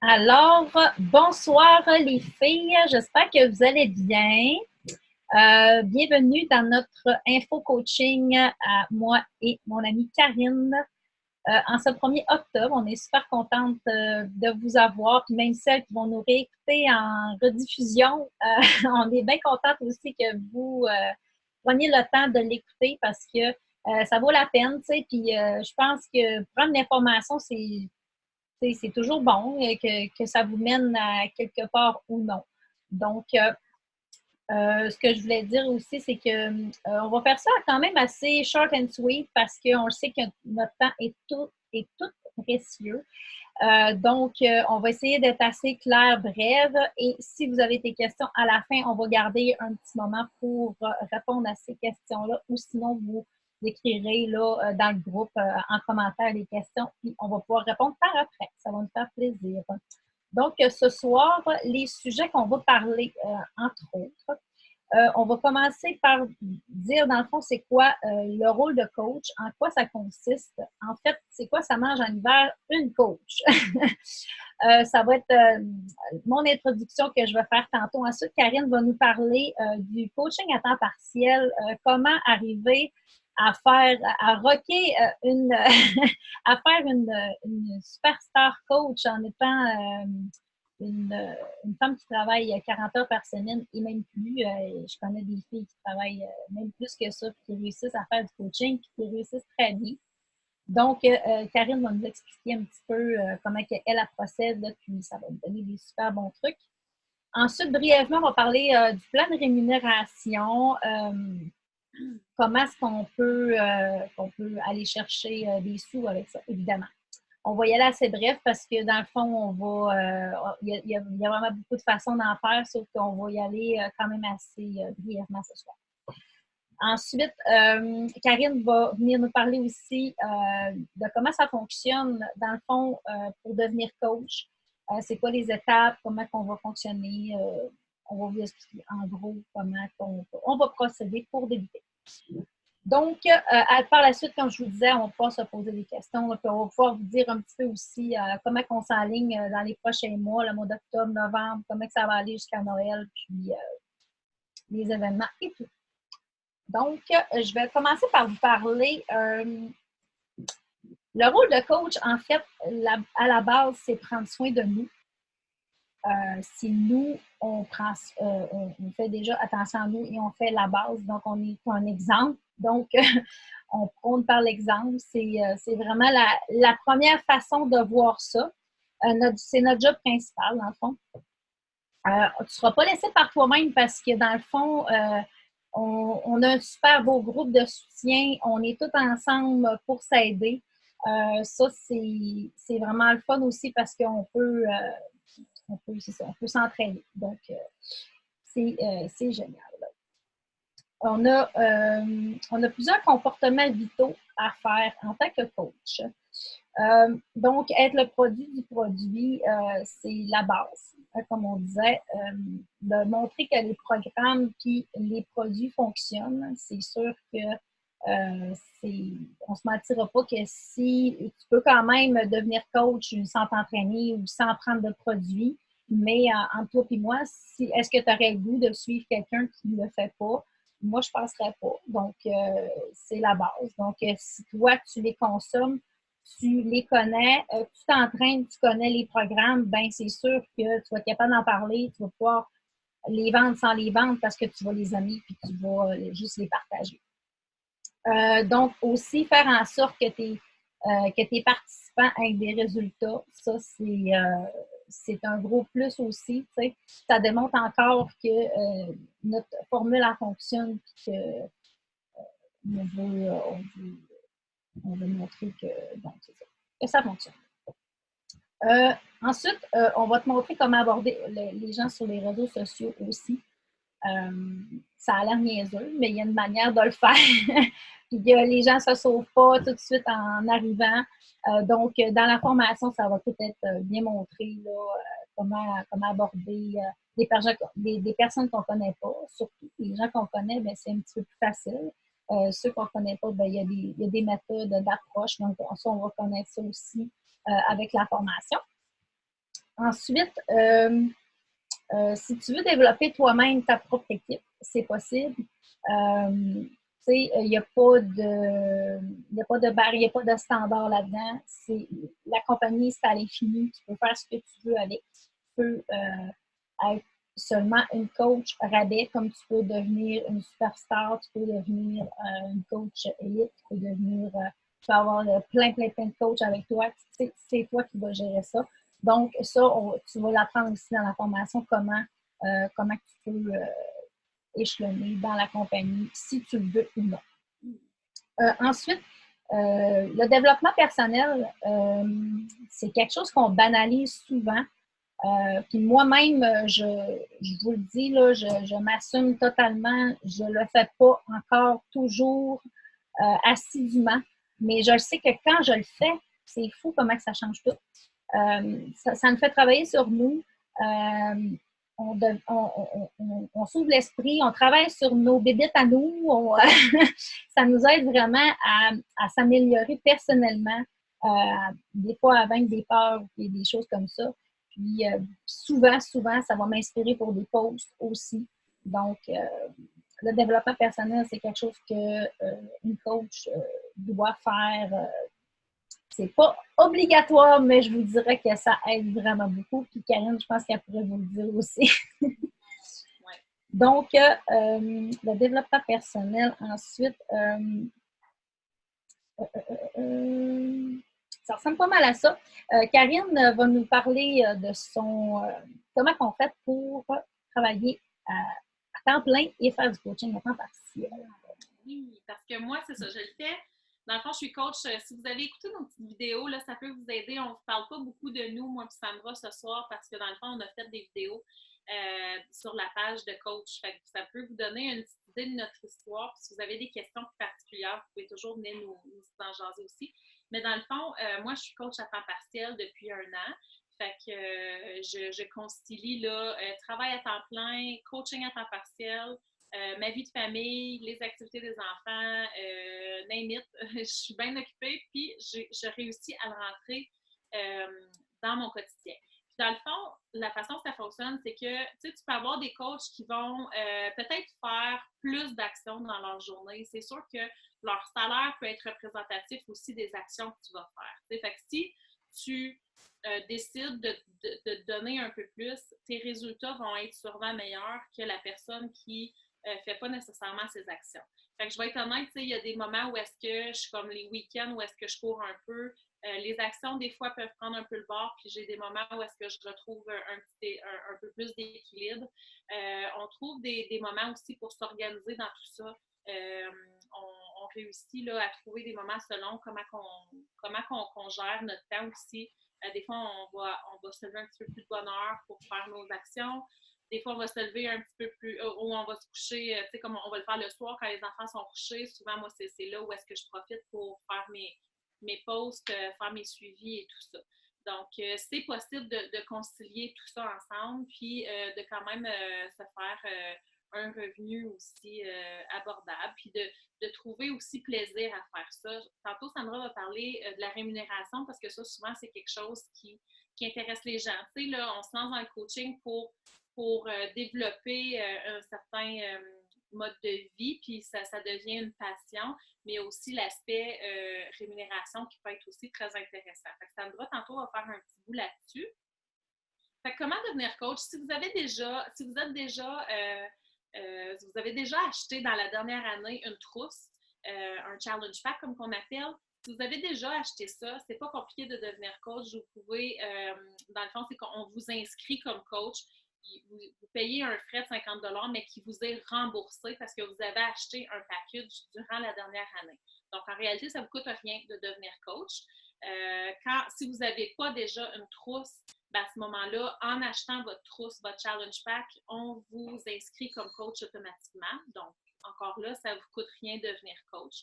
Alors, bonsoir les filles, j'espère que vous allez bien. Bienvenue dans notre info coaching à moi et mon amie Karine. En ce 1er octobre, on est super contente de vous avoir, puis même celles qui vont nous réécouter en rediffusion, on est bien contente aussi que vous preniez le temps de l'écouter parce que ça vaut la peine, tu sais, puis je pense que prendre l'information, c'est toujours bon que ça vous mène à quelque part ou non. Donc, ce que je voulais dire aussi, c'est qu'on va faire ça quand même assez short and sweet parce qu'on sait que notre temps est tout précieux. Donc, on va essayer d'être assez clair, brève. Et si vous avez des questions à la fin, on va garder un petit moment pour répondre à ces questions-là ou sinon vous écrirez là, dans le groupe en commentaire les questions et on va pouvoir répondre par après. Ça va nous faire plaisir. Donc, ce soir, les sujets qu'on va parler, entre autres, on va commencer par dire, dans le fond, c'est quoi le rôle de coach, en quoi ça consiste. En fait, c'est quoi ça mange en hiver une coach. Ça va être mon introduction que je vais faire tantôt. Ensuite, Karine va nous parler du coaching à temps partiel, comment arriver à faire, à rocker à faire une superstar coach en étant une femme qui travaille 40 heures par semaine et même plus. Je connais des filles qui travaillent même plus que ça, puis qui réussissent à faire du coaching, puis qui réussissent très bien. Donc, Karine va nous expliquer un petit peu comment elle procède, là, puis ça va nous donner des super bons trucs. Ensuite, brièvement, on va parler du plan de rémunération, comment est-ce qu'on peut aller chercher des sous avec ça, évidemment. On va y aller assez bref parce que dans le fond, il y a vraiment beaucoup de façons d'en faire, sauf qu'on va y aller quand même assez brièvement ce soir. Ensuite, Karine va venir nous parler aussi de comment ça fonctionne, dans le fond, pour devenir coach. C'est quoi les étapes, comment on va fonctionner. On va vous expliquer en gros comment on va procéder pour débuter. Donc, par la suite, comme je vous disais, on va pouvoir se poser des questions. Puis on va pouvoir vous dire un petit peu aussi comment on s'enligne dans les prochains mois, le mois d'octobre, novembre, comment ça va aller jusqu'à Noël, puis les événements et tout. Donc, je vais commencer par vous parler. Le rôle de coach, en fait, à la base, c'est prendre soin de nous. Si nous, on fait déjà attention à nous et on fait la base, donc on est un exemple. Donc, on prône par l'exemple. C'est vraiment la première façon de voir ça. C'est notre job principal, dans le fond. Tu ne seras pas laissé par toi-même parce que, dans le fond, on a un super beau groupe de soutien. On est tous ensemble pour s'aider. Ça, c'est vraiment le fun aussi parce qu'on peut, on peut s'entraîner. Donc, c'est génial. On a plusieurs comportements vitaux à faire en tant que coach. Donc, être le produit du produit, c'est la base, comme on disait. De montrer que les programmes puis les produits fonctionnent, c'est sûr que on ne se mentira pas que si tu peux quand même devenir coach sans t'entraîner ou sans prendre de produits, mais entre toi et moi, est-ce que tu aurais le goût de suivre quelqu'un qui ne le fait pas? Moi, je ne penserais pas. Donc, c'est la base. Donc, si toi, tu les consommes, tu les connais, tu t'entraînes, tu connais les programmes, ben c'est sûr que tu vas être capable d'en parler, tu vas pouvoir les vendre sans les vendre parce que tu vas les aimer puis tu vas juste les partager. Donc, aussi faire en sorte que tes participants aient des résultats, ça, c'est un gros plus aussi. T'sais. Ça démontre encore que notre formule en fonctionne et qu'on veut montrer bon, que ça fonctionne. Ensuite, on va te montrer comment aborder les gens sur les réseaux sociaux aussi. Ça a l'air niaiseux, mais il y a une manière de le faire. Puis les gens ne se sauvent pas tout de suite en arrivant. Donc, dans la formation, ça va peut-être bien montrer là, comment aborder des personnes qu'on ne connaît pas. Surtout les gens qu'on connaît, ben, c'est un petit peu plus facile. Ceux qu'on ne connaît pas, ben, il y a des méthodes d'approche. Donc, ça, on va connaître ça aussi avec la formation. Ensuite, si tu veux développer toi-même ta propre équipe, c'est possible. Il n'y a pas de barrière, il n'y a pas de standard là-dedans. La compagnie, c'est à l'infini. Tu peux faire ce que tu veux avec. Tu peux être seulement une coach rabais, comme tu peux devenir une superstar, tu peux devenir une coach élite, tu peux avoir plein de coachs avec toi. C'est toi qui vas gérer ça. Donc, ça, tu vas l'apprendre aussi dans la formation, comment tu peux échelonner dans la compagnie, si tu le veux ou non. Ensuite, le développement personnel, c'est quelque chose qu'on banalise souvent. Puis moi-même, je vous le dis, là, je m'assume totalement. Je ne le fais pas encore toujours assidûment, mais je sais que quand je le fais, c'est fou comment ça change tout. Ça nous fait travailler sur nous. On s'ouvre l'esprit, on travaille sur nos bébites à nous. Ça nous aide vraiment à s'améliorer personnellement, des fois à vaincre des peurs et des choses comme ça. Puis souvent, ça va m'inspirer pour des posts aussi. Donc, le développement personnel, c'est quelque chose qu'une coach doit faire. C'est pas obligatoire, mais je vous dirais que ça aide vraiment beaucoup. Puis Karine, je pense qu'elle pourrait vous le dire aussi. Ouais. Donc, le développement personnel, ensuite, ça ressemble pas mal à ça. Karine va nous parler de comment on fait pour travailler à temps plein et faire du coaching à temps partiel. Oui, parce que moi, c'est ça, je le fais. Dans le fond, je suis coach. Si vous avez écouté nos petites vidéos, là, ça peut vous aider. On ne vous parle pas beaucoup de nous, moi et Sandra, ce soir, parce que dans le fond, on a fait des vidéos sur la page de coach. Fait que ça peut vous donner une petite idée de notre histoire. Puis si vous avez des questions plus particulières, vous pouvez toujours venir nous en jaser aussi. Mais dans le fond, moi, je suis coach à temps partiel depuis 1 an. Fait que je concilie là, travail à temps plein, coaching à temps partiel, ma vie de famille, les activités des enfants, name it. Je suis bien occupée, puis je réussis à le rentrer dans mon quotidien. Puis dans le fond, la façon que ça fonctionne, c'est que tu peux avoir des coachs qui vont peut-être faire plus d'actions dans leur journée. C'est sûr que leur salaire peut être représentatif aussi des actions que tu vas faire. T'sais, fait que si tu décides de donner un peu plus, tes résultats vont être sûrement meilleurs que la personne qui fait pas nécessairement ses actions. Fait que je vais être honnête, il y a des moments où est-ce que je suis comme les week-ends, où est-ce que je cours un peu. Les actions, des fois, peuvent prendre un peu le bord, puis j'ai des moments où est-ce que je retrouve un peu plus d'équilibre. On trouve des moments aussi pour s'organiser dans tout ça. On réussit là, à trouver des moments selon comment qu'on gère notre temps aussi. Des fois, on va se lever un petit peu plus de bonne heure pour faire nos actions. Des fois, on va se lever un petit peu plus, ou on va se coucher, tu sais, comme on va le faire le soir quand les enfants sont couchés. Souvent, moi, c'est là où est-ce que je profite pour faire mes posts, faire mes suivis et tout ça. Donc, c'est possible de concilier tout ça ensemble, puis de quand même se faire un revenu aussi abordable, puis de trouver aussi plaisir à faire ça. Tantôt, Sandra va parler de la rémunération, parce que ça, souvent, c'est quelque chose qui intéresse les gens. Tu sais, là, on se lance dans le coaching pour développer un certain mode de vie, puis ça devient une passion, mais aussi l'aspect rémunération qui peut être aussi très intéressant. Fait que Sandra, tantôt, va faire un petit bout là-dessus. Fait que comment devenir coach? Si vous avez déjà acheté dans la dernière année une trousse, un challenge pack comme qu'on appelle, si vous avez déjà acheté ça, c'est pas compliqué de devenir coach. Vous pouvez, dans le fond, c'est qu'on vous inscrit comme coach. Vous payez un frais de 50 mais qui vous est remboursé parce que vous avez acheté un package durant la dernière année. Donc, en réalité, ça ne vous coûte rien de devenir coach. Si vous n'avez pas déjà une trousse, ben à ce moment-là, en achetant votre trousse, votre challenge pack, on vous inscrit comme coach automatiquement. Donc, encore là, ça ne vous coûte rien de devenir coach.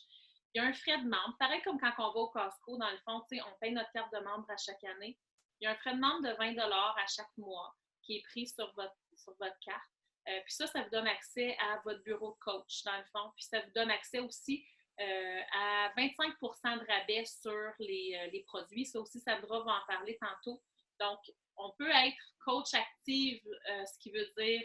Il y a un frais de membre. Pareil comme quand on va au Costco, dans le fond, on paye notre carte de membre à chaque année. Il y a un frais de membre de 20 à chaque mois qui est pris sur votre carte. Puis ça vous donne accès à votre bureau de coach, dans le fond. Puis ça vous donne accès aussi à 25 de rabais sur les produits. Ça aussi, Sandra va en parler tantôt. Donc, on peut être coach active, ce qui veut dire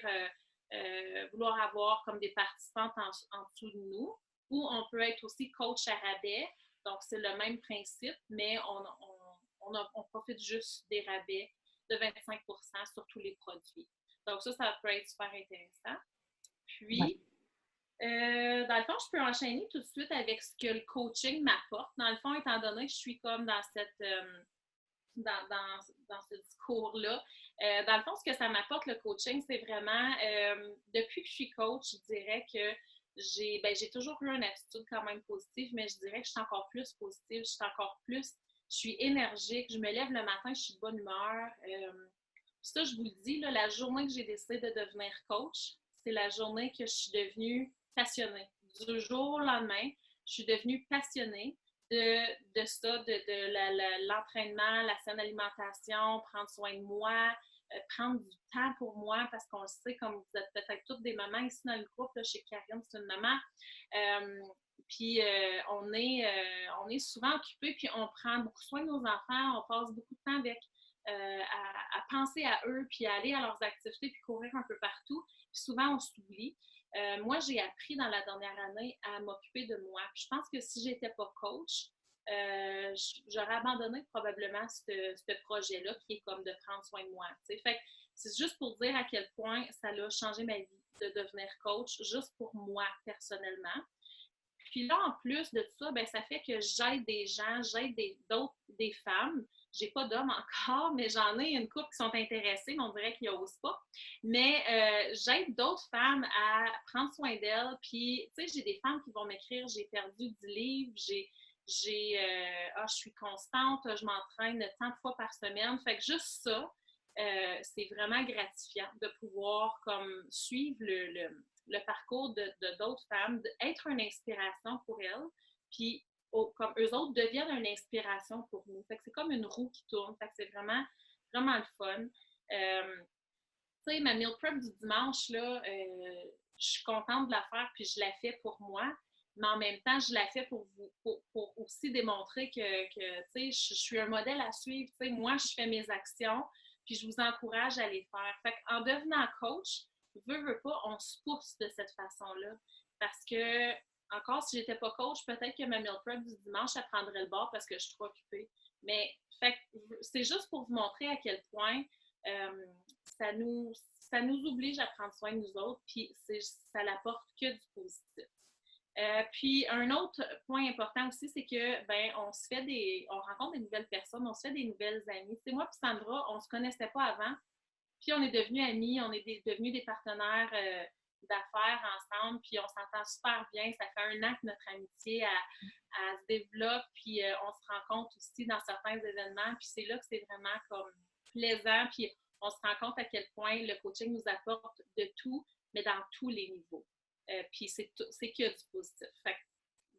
vouloir avoir comme des participantes en dessous de nous, ou on peut être aussi coach à rabais. Donc, c'est le même principe, mais on profite juste des rabais de 25% sur tous les produits. Donc, ça peut être super intéressant. Puis, dans le fond, je peux enchaîner tout de suite avec ce que le coaching m'apporte. Dans le fond, étant donné que je suis comme dans dans ce discours-là. Dans le fond, ce que ça m'apporte, le coaching, c'est vraiment, depuis que je suis coach, je dirais que j'ai toujours eu une attitude quand même positive, mais je dirais que je suis encore plus positive, je suis énergique, je me lève le matin, je suis de bonne humeur. Ça, je vous le dis, là, la journée que j'ai décidé de devenir coach, c'est la journée que je suis devenue passionnée. Du jour au lendemain, je suis devenue passionnée de ça, de l'entraînement, la saine alimentation, prendre soin de moi, prendre du temps pour moi, parce qu'on le sait, comme vous êtes peut-être toutes des mamans ici dans le groupe, là, chez Karine, c'est une maman. Puis on est souvent occupés, puis on prend beaucoup soin de nos enfants, on passe beaucoup de temps avec, à penser à eux, puis à aller à leurs activités, puis courir un peu partout. Puis souvent, on s'oublie. Moi, j'ai appris dans la dernière année à m'occuper de moi. Puis je pense que si je n'étais pas coach, j'aurais abandonné probablement ce projet-là qui est comme de prendre soin de moi. T'sais. Fait que c'est juste pour dire à quel point ça a changé ma vie de devenir coach, juste pour moi personnellement. Puis là, en plus de tout ça, ben, ça fait que j'aide des gens, des femmes. J'ai pas d'hommes encore, mais j'en ai une couple qui sont intéressées, mais on dirait qu'ils n'osent pas. Mais j'aide d'autres femmes à prendre soin d'elles. Puis, tu sais, j'ai des femmes qui vont m'écrire, j'ai perdu 10 livres, je suis constante, je m'entraîne tant de fois par semaine. Fait que juste ça, c'est vraiment gratifiant de pouvoir comme suivre le parcours de d'autres femmes, d'être une inspiration pour elles, puis comme eux autres deviennent une inspiration pour nous. Fait que c'est comme une roue qui tourne. Fait que c'est vraiment, vraiment le fun. Tu sais, ma meal prep du dimanche, là, je suis contente de la faire, puis je la fais pour moi, mais en même temps, je la fais pour vous, pour aussi démontrer que tu sais, je suis un modèle à suivre. Tu sais, moi, je fais mes actions, puis je vous encourage à les faire. Fait qu'en devenant coach, veut pas, on se pousse de cette façon-là. Parce que, encore, si j'étais pas coach, peut-être que ma meal prep du dimanche, ça prendrait le bord parce que je suis trop occupée. Mais, fait c'est juste pour vous montrer à quel point euh, ça nous, ça nous oblige à prendre soin de nous autres, puis ça n'apporte que du positif. Puis un autre point important aussi, c'est que ben on rencontre des nouvelles personnes, on se fait des nouvelles amies. Tu sais, moi et Sandra, on se connaissait pas avant, puis on est devenus amis, on est devenus des partenaires d'affaires ensemble, puis on s'entend super bien. Ça fait 1 an que notre amitié se développe, puis on se rencontre aussi dans certains événements, puis c'est là que c'est vraiment comme plaisant, puis on se rend compte à quel point le coaching nous apporte de tout, mais dans tous les niveaux. Puis c'est que du positif. Fait que,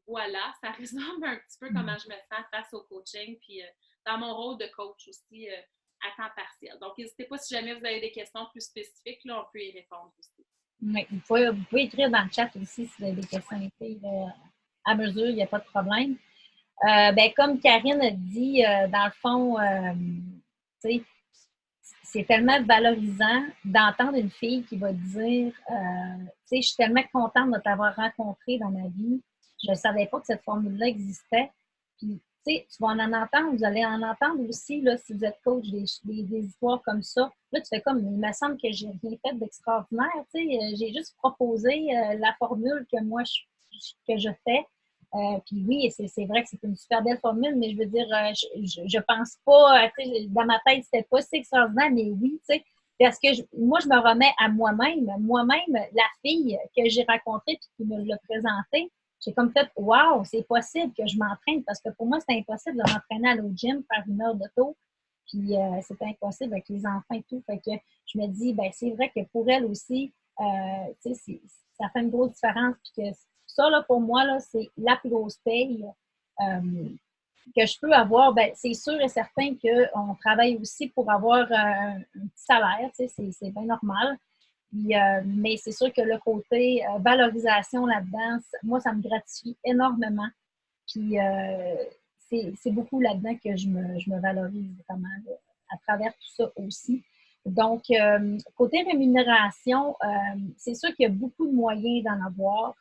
voilà, ça résume un petit peu comment je me sens face au coaching, puis dans mon rôle de coach aussi à temps partiel. Donc, n'hésitez pas si jamais vous avez des questions plus spécifiques, là, on peut y répondre aussi. Oui, vous pouvez écrire dans le chat aussi si vous avez des questions à mesure, il n'y a pas de problème. Ben, comme Karine a dit, dans le fond, tu sais, c'est tellement valorisant d'entendre une fille qui va dire tu sais, je suis tellement contente de t'avoir rencontré dans ma vie. Je ne savais pas que cette formule-là existait. Puis, tu sais, tu vas en entendre, vous allez en entendre aussi, là, si vous êtes coach, des histoires comme ça. Là, tu fais comme, il me semble que j'ai rien fait d'extraordinaire. Tu sais, j'ai juste proposé la formule que moi, que je fais. Puis oui, c'est vrai que c'est une super belle formule, mais je veux dire, je pense pas, dans ma tête, c'était pas si extraordinaire, mais oui, tu sais, parce que moi, je me remets à moi-même. Moi-même, la fille que j'ai rencontrée et qui me l'a présentée, j'ai comme fait, waouh, c'est possible que je m'entraîne, parce que pour moi, c'était impossible de m'entraîner à l'eau gym, faire 1 heure de taux, puis c'était impossible avec les enfants et tout. Fait que je me dis, ben c'est vrai que pour elle aussi, tu sais, ça fait une grosse différence, puis que ça, là, pour moi, là, c'est la plus grosse paye que je peux avoir. Ben, c'est sûr et certain qu'on travaille aussi pour avoir un petit salaire, tu sais, c'est bien normal. Puis, mais c'est sûr que le côté valorisation là-dedans, moi, ça me gratifie énormément. Puis, c'est beaucoup là-dedans que je me valorise vraiment là, à travers tout ça aussi. Donc, côté rémunération, c'est sûr qu'il y a beaucoup de moyens d'en avoir.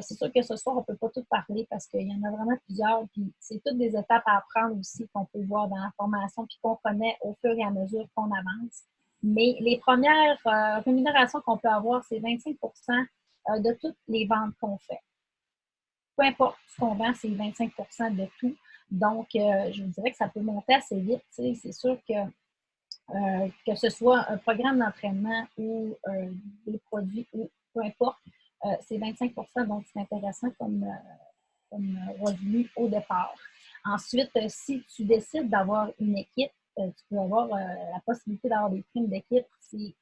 C'est sûr que ce soir, on ne peut pas tout parler parce qu'il y en a vraiment plusieurs. Puis c'est toutes des étapes à apprendre aussi qu'on peut voir dans la formation puis qu'on connaît au fur et à mesure qu'on avance. Mais les premières rémunérations qu'on peut avoir, c'est 25 de toutes les ventes qu'on fait. Peu importe ce qu'on vend, c'est 25 de tout. Donc, je vous dirais que ça peut monter assez vite. C'est sûr que ce soit un programme d'entraînement ou des produits ou peu importe, c'est 25 donc c'est intéressant comme revenu au départ. Ensuite, si tu décides d'avoir une équipe, tu peux avoir la possibilité d'avoir des primes d'équipe. C'est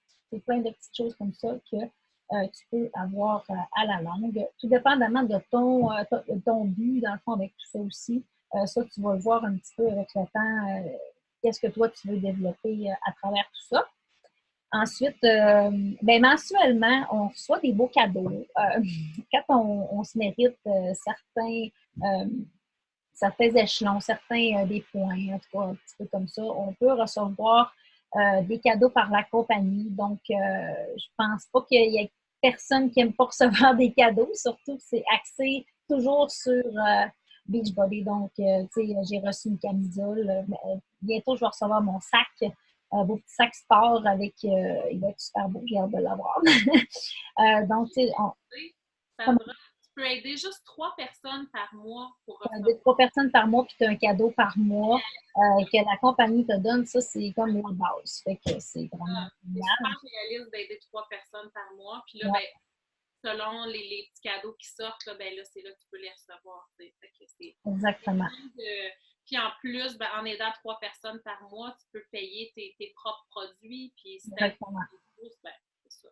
plein de petites choses comme ça que tu peux avoir à la longue. Tout dépendamment de ton but, dans le fond, avec tout ça aussi. Ça, tu vas le voir un petit peu avec le temps. Qu'est-ce que toi, tu veux développer à travers tout ça. Ensuite, mensuellement, on reçoit des beaux cadeaux. Quand on se mérite certains échelons, certains des points, en tout cas un petit peu comme ça, on peut recevoir des cadeaux par la compagnie. Donc, je pense pas qu'il y ait personne qui n'aime pas recevoir des cadeaux, surtout que c'est axé toujours sur Beachbody. Donc, tu sais, j'ai reçu une camisole. Bientôt, je vais recevoir mon sac. Beau petit sac sport avec. Il va être super beau, j'ai hâte de l'avoir. Donc, tu sais, tu peux aider juste 3 personnes par mois pour recevoir. 3 personnes par mois, puis tu as un cadeau par mois que la compagnie te donne. Ça, c'est comme la base. Fait que c'est vraiment c'est super réaliste d'aider 3 personnes par mois. Puis là, ben, selon les petits cadeaux qui sortent, là, ben là, c'est là que tu peux les recevoir. Fait que exactement. Puis en plus, ben, en aidant 3 personnes par mois, tu peux payer tes propres produits. Puis exactement. Ben, c'est ça.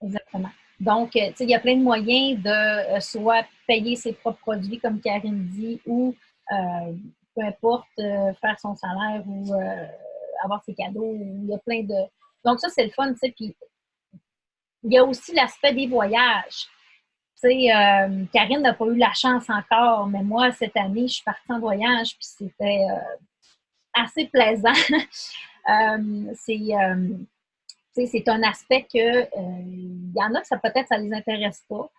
Exactement. Donc, tu sais, il y a plein de moyens de soit payer ses propres produits, comme Karine dit, ou peu importe, faire son salaire ou avoir ses cadeaux. Il y a plein de. Donc, ça, c'est le fun, tu sais. Puis, il y a aussi l'aspect des voyages. Tu sais, Karine n'a pas eu la chance encore, mais moi, cette année, je suis partie en voyage, puis c'était assez plaisant. C'est un aspect que il y en a que ça peut-être ça les intéresse pas.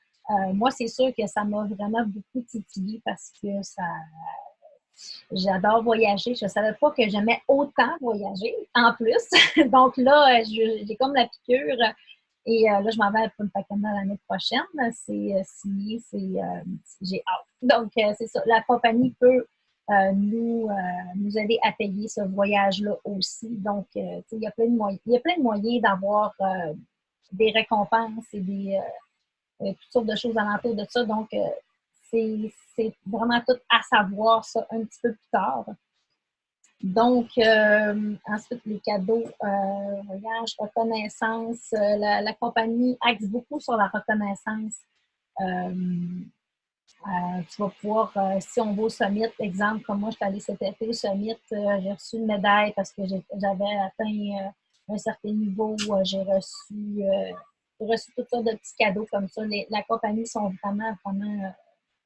Moi, c'est sûr que ça m'a vraiment beaucoup titillé parce que j'adore voyager. Je ne savais pas que j'aimais autant voyager en plus. Donc là, j'ai comme la piqûre. Et là, je m'en vais à Punta Cana l'année prochaine. C'est signé, j'ai hâte. Donc, c'est ça. La compagnie peut nous aider à payer ce voyage-là aussi. Donc, il y a plein de moyens d'avoir des récompenses et toutes sortes de choses alentour de ça. Donc, c'est vraiment tout à savoir ça un petit peu plus tard. Donc, ensuite, les cadeaux, voyage, reconnaissance. La compagnie axe beaucoup sur la reconnaissance. Tu vas pouvoir, si on va au Summit, exemple, comme moi, je suis allée cet été au Summit, j'ai reçu une médaille parce que j'avais atteint un certain niveau. J'ai reçu toutes sortes de petits cadeaux comme ça. La compagnie sont vraiment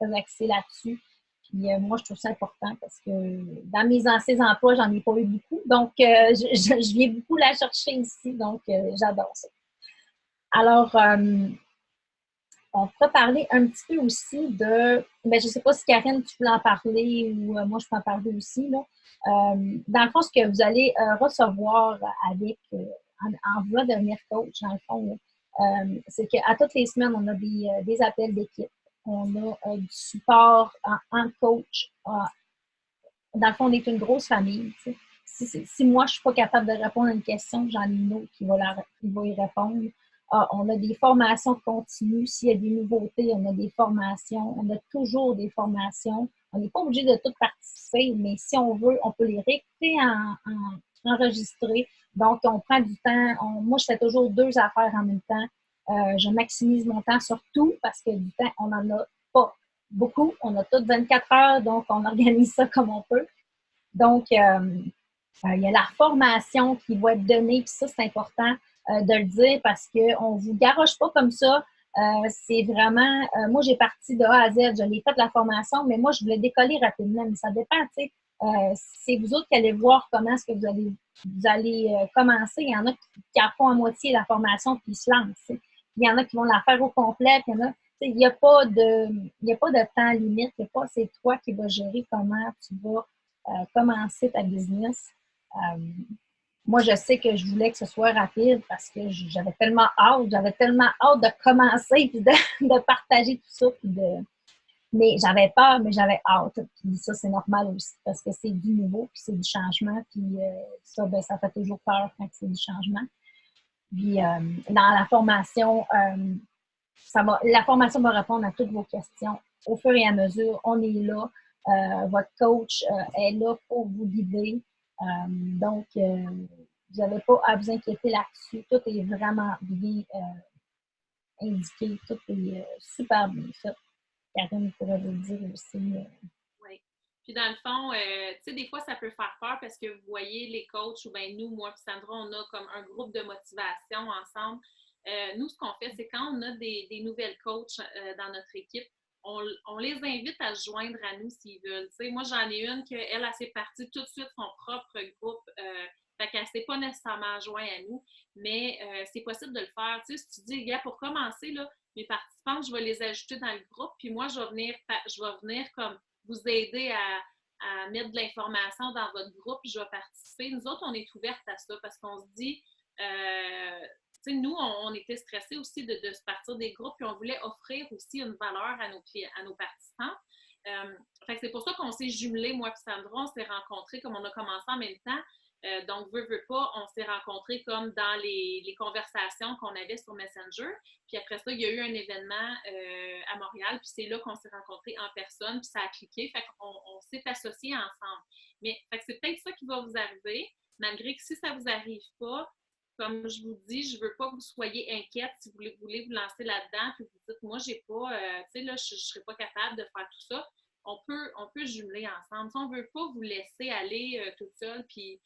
très axés là-dessus. Puis moi, je trouve ça important parce que dans mes anciens emplois, j'en ai pas eu beaucoup. Donc, je viens beaucoup la chercher ici. Donc, j'adore ça. Alors, on pourrait parler un petit peu aussi de, je ne sais pas si Karine, tu peux en parler ou moi, je peux en parler aussi. Là. Dans le fond, ce que vous allez recevoir avec, en voulant devenir coach, dans le fond, c'est qu'à toutes les semaines, on a des appels d'équipe. On a du support en coach. Dans le fond, on est une grosse famille. Si moi, je ne suis pas capable de répondre à une question, j'en ai une autre qui va y répondre. On a des formations continues. S'il y a des nouveautés, on a des formations. On a toujours des formations. On n'est pas obligé de tout participer, mais si on veut, on peut les réécouter enregistrer. Donc, on prend du temps. Moi, je fais toujours 2 affaires en même temps. Je maximise mon temps sur tout parce que du temps, on n'en a pas beaucoup. On a toutes 24 heures, donc on organise ça comme on peut. Donc, il y a la formation qui va être donnée, puis ça, c'est important de le dire parce qu'on ne vous garoche pas comme ça. C'est vraiment, moi, j'ai parti de A à Z, je l'ai fait la formation, mais moi, je voulais décoller rapidement, mais ça dépend, tu sais. c'est vous autres qui allez voir comment est-ce que vous allez commencer. Il y en a qui en font à moitié la formation puis ils se lancent. T'sais. Il y en a qui vont la faire au complet, puis il y en a. Il n'y a pas de temps limite. C'est toi qui vas gérer comment tu vas commencer ta business. Moi, je sais que je voulais que ce soit rapide parce que j'avais tellement hâte de commencer et de partager tout ça. Mais j'avais peur, mais j'avais hâte. Puis ça, c'est normal aussi parce que c'est du nouveau, puis c'est du changement. Puis ça, ben, ça fait toujours peur quand c'est du changement. Puis dans la formation, la formation va répondre à toutes vos questions au fur et à mesure. On est là. Votre coach est là pour vous guider. Donc, vous n'avez pas à vous inquiéter là-dessus. Tout est vraiment bien indiqué. Tout est super bien fait. Karine pourrait vous le dire aussi. Oui. Puis dans le fond, tu sais, des fois, ça peut faire peur parce que vous voyez les coachs, ou bien nous, moi et Sandra, on a comme un groupe de motivation ensemble. Nous, ce qu'on fait, c'est quand on a des nouvelles coachs dans notre équipe, on les invite à se joindre à nous s'ils veulent. Tu sais, moi, j'en ai une qu'elle, s'est partie tout de suite son propre groupe. Fait qu'elle ne s'est pas nécessairement jointe à nous, mais c'est possible de le faire. Tu sais, si tu dis, gars, pour commencer, là, mes participants, je vais les ajouter dans le groupe, puis moi, je vais venir comme vous aider à mettre de l'information dans votre groupe, puis je vais participer. Nous autres, on est ouvertes à ça parce qu'on se dit, tu sais, nous, on était stressés aussi de se partir des groupes, puis on voulait offrir aussi une valeur à nos participants. Fait que c'est pour ça qu'on s'est jumelés, moi et Sandra, on s'est rencontrés comme on a commencé en même temps. Donc, veut pas, on s'est rencontrés comme dans les conversations qu'on avait sur Messenger. Puis après ça, il y a eu un événement à Montréal, puis c'est là qu'on s'est rencontrés en personne, puis ça a cliqué. Fait qu'on s'est associés ensemble. Mais fait que c'est peut-être ça qui va vous arriver, malgré que si ça vous arrive pas, comme je vous dis, je veux pas que vous soyez inquiète si vous voulez vous lancer là-dedans, puis vous dites, moi, j'ai pas, tu sais, là, je serais pas capable de faire tout ça. On peut jumeler ensemble. Si on veut pas vous laisser aller toute seule, puis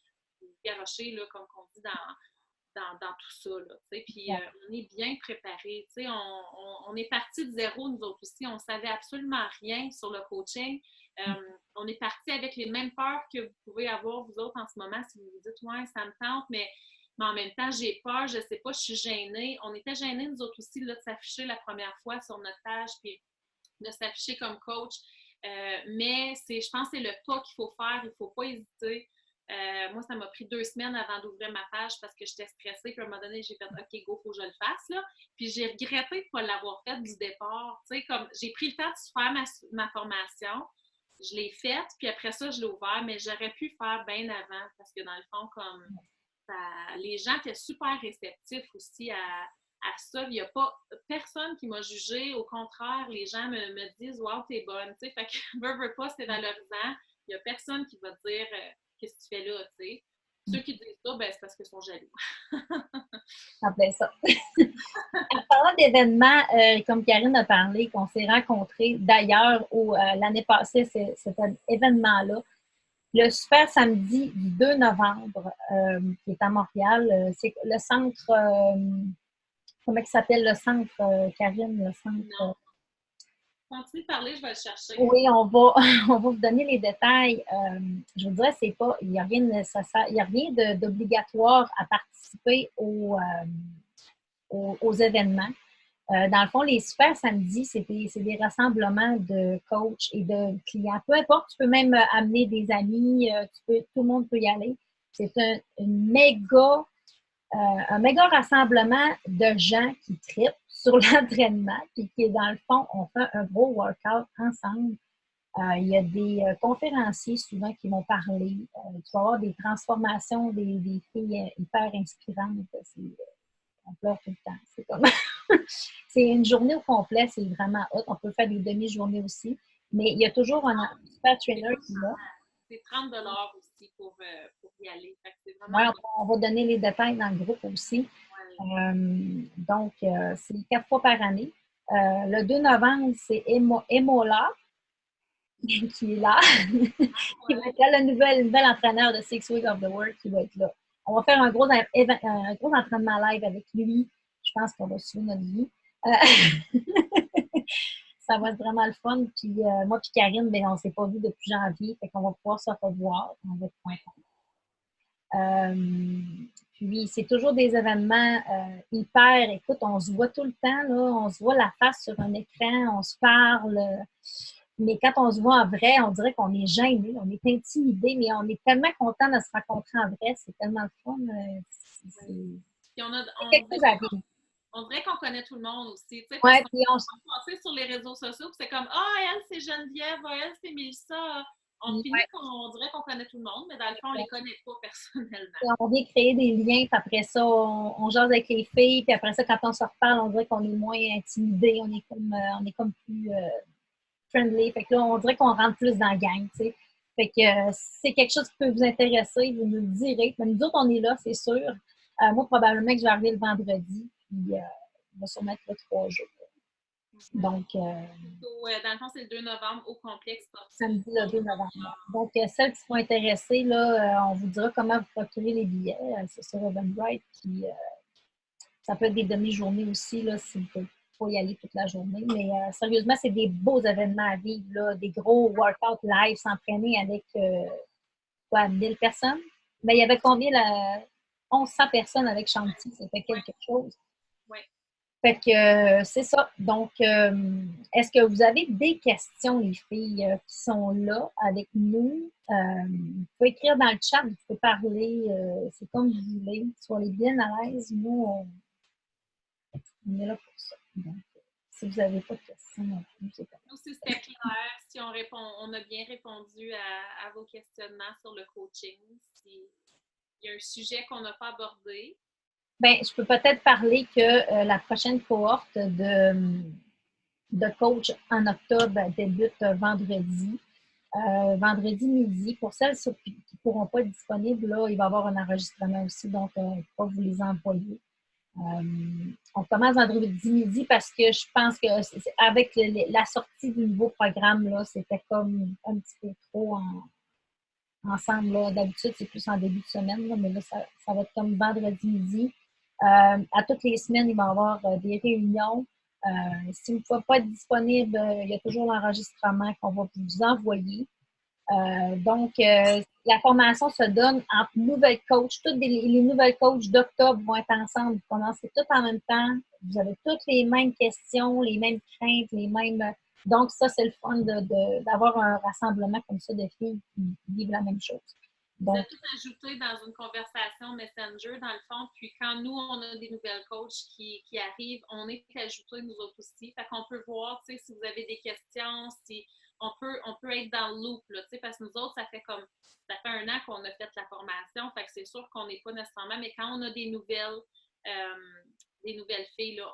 garocher, là, comme on dit dans tout ça. Là, puis on est bien préparés. On est parti de zéro, nous autres aussi. On ne savait absolument rien sur le coaching. On est parti avec les mêmes peurs que vous pouvez avoir, vous autres, en ce moment, si vous vous dites, ouais, ça me tente, mais en même temps, j'ai peur, je ne sais pas, je suis gênée. On était gênés, nous autres aussi, là, de s'afficher la première fois sur notre page, puis de s'afficher comme coach. Mais je pense que c'est le pas qu'il faut faire. Il ne faut pas hésiter. Moi, ça m'a pris 2 semaines avant d'ouvrir ma page parce que j'étais stressée. Puis à un moment donné, j'ai fait OK, go, il faut que je le fasse. Là. Puis j'ai regretté de ne pas l'avoir fait du départ. Tu sais, comme j'ai pris le temps de faire ma formation. Je l'ai faite, puis après ça, je l'ai ouvert, mais j'aurais pu faire bien avant parce que dans le fond, comme les gens étaient super réceptifs aussi à ça. Il n'y a pas personne qui m'a jugée. Au contraire, les gens me disent Wow, t'es bonne. Tu sais, fait que veux pas, c'est valorisant. Il n'y a personne qui va te dire qu'est-ce que tu fais là, tu sais. Ceux qui disent ça, ben, c'est parce qu'ils sont jaloux. En plein ça. En parlant d'événements, comme Karine a parlé, qu'on s'est rencontrés d'ailleurs l'année passée, cet événement-là, le Super Samedi du 2 novembre, qui est à Montréal, c'est le centre, comment il s'appelle le centre, Karine, le centre? Continue de parler, je vais le chercher. Oui, on va, on va vous donner les détails. Je vous dirais, il n'y a rien de nécessaire, il n'y a rien d'obligatoire à participer aux événements. Dans le fond, les super samedis, c'est des rassemblements de coachs et de clients. Peu importe, tu peux même amener des amis, tout le monde peut y aller. C'est un méga rassemblement de gens qui trippent sur l'entraînement, puis qui, dans le fond, on fait un gros workout ensemble. Il y a des conférenciers souvent qui vont parler. Tu vas avoir des transformations, des filles hyper inspirantes. On pleure tout le temps. C'est comme c'est une journée au complet, c'est vraiment hot. On peut faire des demi-journées aussi. Mais il y a toujours un super trainer qui est là. C'est 30 aussi pour y aller. Ouais, on va donner les détails dans le groupe aussi. Ouais. Donc, c'est 4 fois par année. Le 2 novembre, c'est Emola qui est là. Qui va être là, le nouvel entraîneur de 6 Weeks of the Work qui va être là. On va faire un gros entraînement live avec lui. Je pense qu'on va suivre notre vie. ça va être vraiment le fun. Puis moi puis Karine, ben, on ne s'est pas vu depuis janvier, fait qu'on va pouvoir se revoir. On va être contents. Puis c'est toujours des événements hyper, écoute, on se voit tout le temps, là, on se voit la face sur un écran, on se parle, mais quand on se voit en vrai, on dirait qu'on est gêné, on est intimidé, mais on est tellement content de se rencontrer en vrai, c'est tellement le fun. Puis quelque chose à vivre. On dirait qu'on connaît tout le monde aussi. Tu sais, Ouais, puis on passait sur les réseaux sociaux, puis c'est comme elle, c'est Geneviève, elle, c'est Mélissa. On finit qu'on dirait qu'on connaît tout le monde, mais dans le fond, on les connaît pas personnellement. On vient créer des liens, puis après ça, on jase avec les filles, puis après ça, quand on se reparle, on dirait qu'on est moins intimidé, on est comme plus friendly. Fait que là, on dirait qu'on rentre plus dans la gang, tu sais. Fait que si c'est quelque chose qui peut vous intéresser, vous nous le direz. Mais nous autres, on est là, c'est sûr. Moi, probablement que je vais arriver le vendredi, puis on va sûrement être là 3 jours. Donc, dans le fond, c'est le 2 novembre au complexe sportif. Samedi le 2 novembre. Donc, celles qui sont intéressées, là, on vous dira comment vous procurer les billets. C'est sur Eventbrite. Puis, ça peut être des demi-journées aussi, là, si vous ne pouvez pas y aller toute la journée. Mais sérieusement, c'est des beaux événements à vivre, là, des gros workouts live, s'entraîner avec 1000 personnes. Mais il y avait combien? 1100 personnes avec Chanty, c'était quelque chose. Oui. Fait que c'est ça. Donc, est-ce que vous avez des questions, les filles, qui sont là avec nous? Vous pouvez écrire dans le chat, vous pouvez parler, c'est comme vous voulez. Soyez bien à l'aise. Nous, on est là pour ça. Donc, si vous n'avez pas de questions non plus, c'est pas grave. Nous, si c'était clair, si on a bien répondu à vos questionnements sur le coaching, s'il y a un sujet qu'on n'a pas abordé. Bien, je peux peut-être parler que la prochaine cohorte de coach en octobre débute vendredi. Vendredi midi. Pour celles qui ne pourront pas être disponibles, là, il va y avoir un enregistrement aussi, donc on ne va pas vous les envoyer. On commence vendredi midi parce que je pense que avec la sortie du nouveau programme, là, c'était comme un petit peu trop ensemble. Là. D'habitude, c'est plus en début de semaine, là, mais là, ça va être comme vendredi midi. À toutes les semaines, il va y avoir des réunions. Si vous ne pouvez pas être disponible, il y a toujours l'enregistrement qu'on va vous envoyer. Donc, la formation se donne entre nouvelles coachs. Toutes les nouvelles coachs d'octobre vont être ensemble. Vous commencez tout en même temps. Vous avez toutes les mêmes questions, les mêmes craintes, les mêmes. Donc, ça, c'est le fun d'avoir un rassemblement comme ça de filles qui vivent la même chose. Vous êtes tous ajoutés dans une conversation Messenger, dans le fond, puis quand nous, on a des nouvelles coachs qui arrivent, on est ajoutés nous autres aussi. Fait qu'on peut voir, tu sais, si vous avez des questions, si on peut être dans le loop, là, tu sais, parce que nous autres, ça fait 1 an qu'on a fait la formation, fait que c'est sûr qu'on n'est pas nécessairement, mais quand on a des nouvelles filles, là,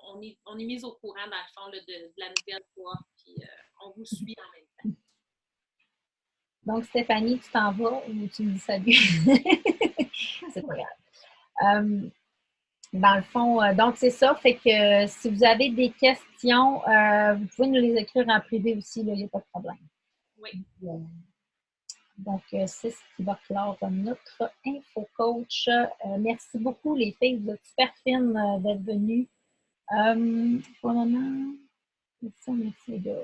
on est mis au courant, dans le fond, là, de la nouvelle fois, puis on vous suit en même temps. Donc, Stéphanie, tu t'en vas ou tu me dis salut? C'est pas grave. Dans le fond, donc c'est ça. Fait que si vous avez des questions, vous pouvez nous les écrire en privé aussi, il n'y a pas de problème. Oui. Donc, c'est ce qui va clore notre info coach. Merci beaucoup, les filles. Vous êtes super fines d'être venues. Pour le moment, merci les gars.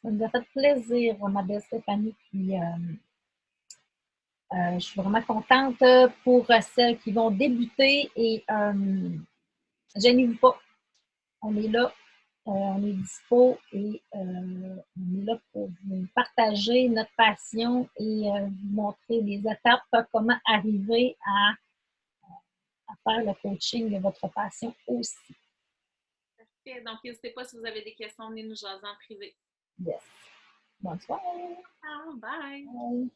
Ça nous a fait plaisir, ma belle Stéphanie. Puis, je suis vraiment contente pour celles qui vont débuter et gênez-vous pas. On est là, on est dispo et on est là pour vous partager notre passion et vous montrer les étapes, comment arriver à faire le coaching de votre passion aussi. Parfait. Donc, n'hésitez pas si vous avez des questions, venez nous jaser en privé. Yes. Bonne soirée. Bye. Bye.